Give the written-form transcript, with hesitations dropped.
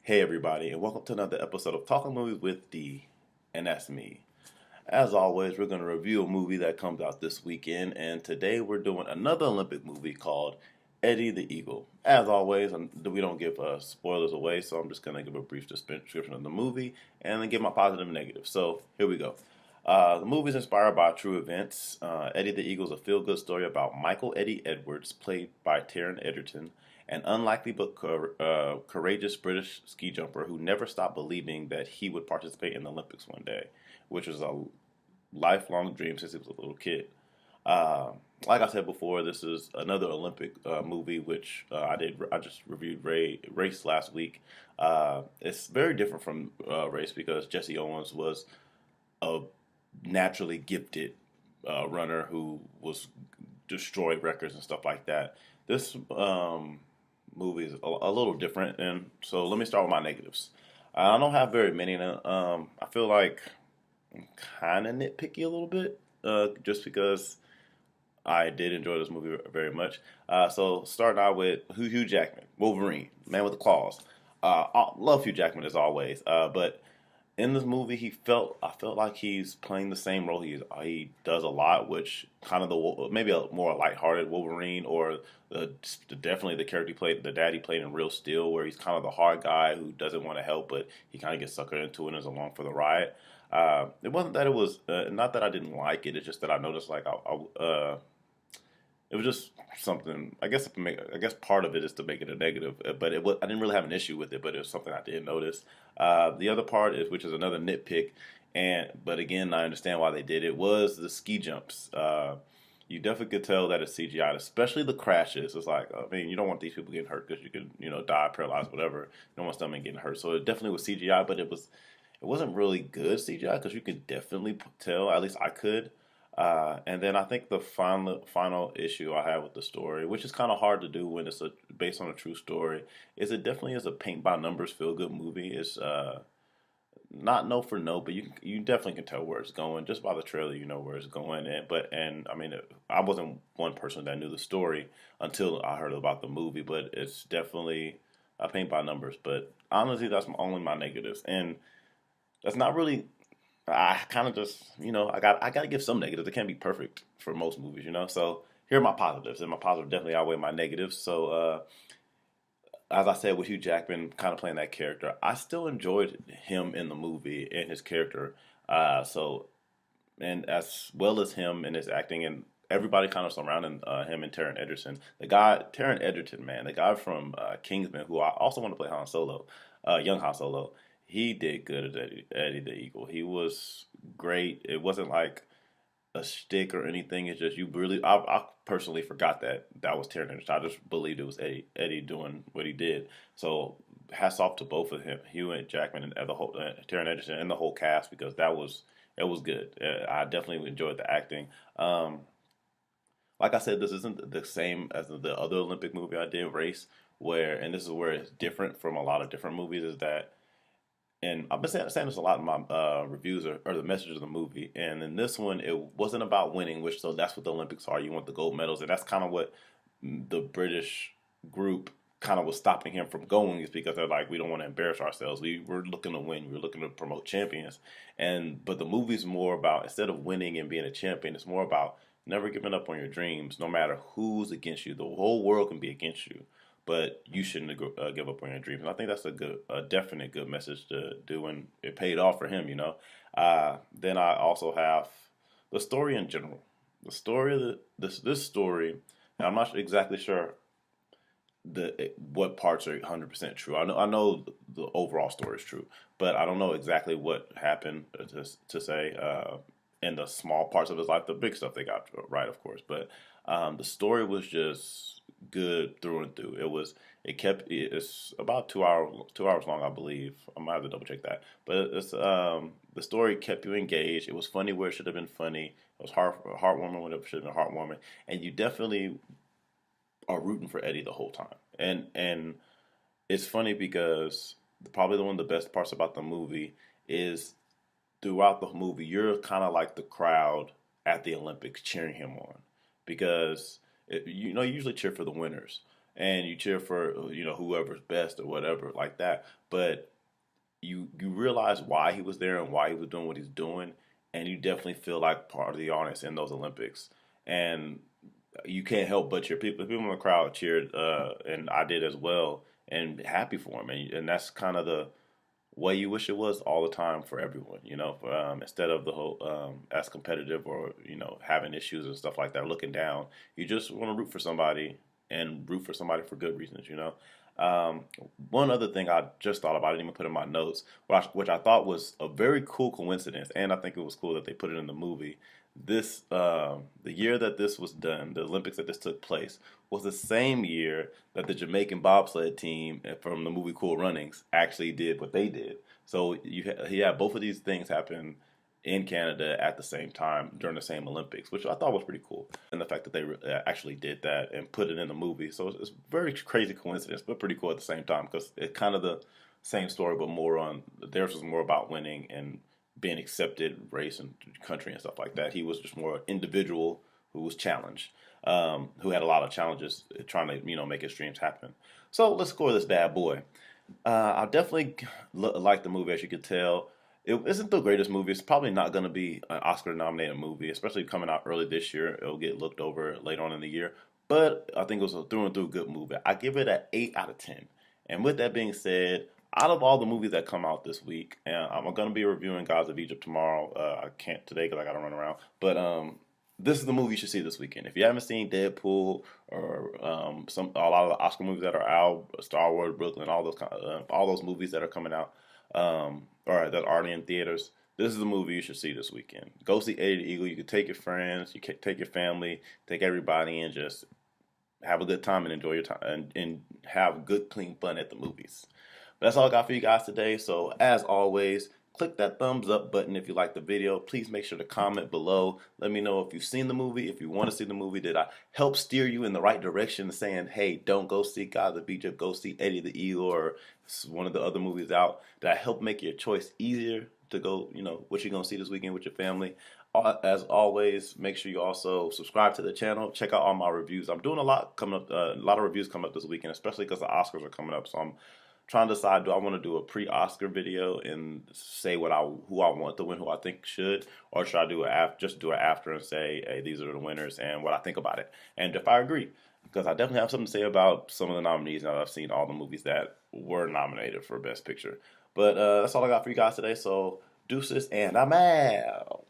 Hey everybody, and welcome to another episode of Talking Movies with D, and that's me. As always, we're going to review a movie that comes out this weekend, and today we're doing another Olympic movie called Eddie the Eagle. As always, we don't give spoilers away, so I'm just going to give a brief description of the movie and then give my positive and negative. So here we go. The movie is inspired by true events. Eddie the Eagle is a feel-good story about Michael Eddie Edwards, played by Taron Egerton, an unlikely but courageous British ski jumper who never stopped believing that he would participate in the Olympics one day, which was a lifelong dream since he was a little kid. Uh, like I said before, this is another Olympic movie, which I just reviewed Race last week. It's very different from Race because Jesse Owens was a naturally gifted runner who was destroyed records and stuff like that. This movie is a little different, and so let me start with my negatives. I don't have very many. I feel like I'm kind of nitpicky a little bit, just because I did enjoy this movie very much. So starting out with Hugh Jackman, Wolverine, man with the claws. I love Hugh Jackman as always, but in this movie, I felt like he's playing the same role he does a lot, which kind of maybe a more lighthearted Wolverine, or definitely the character he played, the dad he played in Real Steel, where he's kind of the hard guy who doesn't want to help, but he kind of gets suckered into it and is along for the ride. It wasn't that it was not that I didn't like it; it's just that I noticed it was just something. I guess part of it is to make it a negative, but I didn't really have an issue with it, but it was something I did notice. The other part is, which is another nitpick, but again, I understand why they did it. Was the ski jumps? You definitely could tell that it's CGI, especially the crashes. It's like, I mean, you don't want these people getting hurt because you could, die, paralyzed, whatever. You don't want them getting hurt. So it definitely was CGI, but it wasn't really good CGI because you could definitely tell. At least I could. And then I think the final issue I have with the story, which is kind of hard to do when it's based on a true story, is it definitely is a paint by numbers feel good movie. It's not no for no, but you definitely can tell where it's going just by the trailer. You know where it's going, and I mean I wasn't one person that knew the story until I heard about the movie, but it's definitely a paint by numbers. But honestly, that's only my negatives, and that's not really. I kind of just, I got to give some negatives. It can't be perfect for most movies, you know. So here are my positives, and my positives definitely outweigh my negatives. So as I said, with Hugh Jackman kind of playing that character, I still enjoyed him in the movie and his character. And as well as him and his acting and everybody kind of surrounding him and Taron Egerton. Taron Egerton, man, the guy from Kingsman, who I also want to play Han Solo, young Han Solo. He did good as Eddie the Eagle. He was great. It wasn't like a shtick or anything. It's just I personally forgot that was Taron Egerton. I just believed it was Eddie doing what he did. So hats off to both of him, Hugh and Jackman, and the whole Taron Egerton and the whole cast, because it was good. I definitely enjoyed the acting. Like I said, this isn't the same as the other Olympic movie I did, Race, and this is where it's different from a lot of different movies, is that, and I've been saying this a lot in my reviews or the message of the movie. And in this one, it wasn't about winning, so that's what the Olympics are. You want the gold medals, and that's kind of what the British group kind of was stopping him from going, is because they're like, we don't want to embarrass ourselves. We were looking to win. We were looking to promote champions. But the movie's more about, instead of winning and being a champion, it's more about never giving up on your dreams, no matter who's against you. The whole world can be against you, but you shouldn't give up on your dreams. And I think that's a definite good message to do, and it paid off for him, you know. Then I also have the story in general. The story of this story, and I'm not exactly sure what parts are 100% true. I know the overall story is true, but I don't know exactly what happened to say in the small parts of his life. The big stuff they got right, of course, but the story was just good through and through. It's about 2 hours long, I believe. I might have to double check that, but the story kept you engaged. It was funny where it should have been funny. It was heartwarming when it should have been heartwarming, and you definitely are rooting for Eddie the whole time. And it's funny because probably one of the best parts about the movie is throughout the movie you're kind of like the crowd at the Olympics cheering him on, because you usually cheer for the winners. and you cheer for whoever's best or whatever like that. But you realize why he was there and why he was doing what he's doing, and you definitely feel like part of the audience in those Olympics. And you can't help but cheer. People in the crowd cheered, and I did as well, and happy for him. And that's kind of the way you wish it was all the time for everyone. Instead of the whole as competitive or having issues and stuff like that, looking down. You just want to root for somebody and root for somebody for good reasons. Um, One other thing I just thought about, I didn't even put in my notes, which I thought was a very cool coincidence, and I think it was cool that they put it in the movie. The year that this was done, the Olympics that this took place, was the same year that the Jamaican bobsled team from the movie Cool Runnings actually did what they did. So he had both of these things happen in Canada at the same time during the same Olympics, which I thought was pretty cool. And the fact that they actually did that and put it in the movie. So it's very crazy coincidence, but pretty cool at the same time because it's kind of the same story, but theirs was more about winning and being accepted, race and country and stuff like that. He was just more individual who was challenged, who had a lot of challenges trying to make his dreams happen. So let's score this bad boy. I definitely like the movie, as you could tell. It isn't the greatest movie. It's probably not going to be an Oscar-nominated movie, especially coming out early this year. It'll get looked over later on in the year. But I think it was a through and through good movie. I give it an 8 out of 10. And with that being said, out of all the movies that come out this week, and I'm going to be reviewing Gods of Egypt tomorrow. I can't today because I got to run around. But this is the movie you should see this weekend. If you haven't seen Deadpool or a lot of the Oscar movies that are out, Star Wars, Brooklyn, all those movies that are coming out, or that are already in theaters, this is the movie you should see this weekend. Go see Eddie the Eagle. You can take your friends, you can take your family, take everybody, and just have a good time and enjoy your time and have good, clean fun at the movies. But that's all I got for you guys today. So as always, click that thumbs up button if you like the video. Please make sure to comment below. Let me know if you've seen the movie, if you want to see the movie. Did I help steer you in the right direction, saying, hey, don't go see Gods of Egypt, go see Eddie the Eagle or one of the other movies out? Did I help make your choice easier to go, what you're going to see this weekend with your family? As always, make sure you also subscribe to the channel. Check out all my reviews. I'm doing a lot of reviews coming up this weekend, especially because the Oscars are coming up. So I'm trying to decide, do I want to do a pre-Oscar video and say who I want to win, who I think should, or should I do just do it after and say, hey, these are the winners and what I think about it, and if I agree, because I definitely have something to say about some of the nominees now that I've seen all the movies that were nominated for Best Picture. But that's all I got for you guys today. So deuces, and I'm out.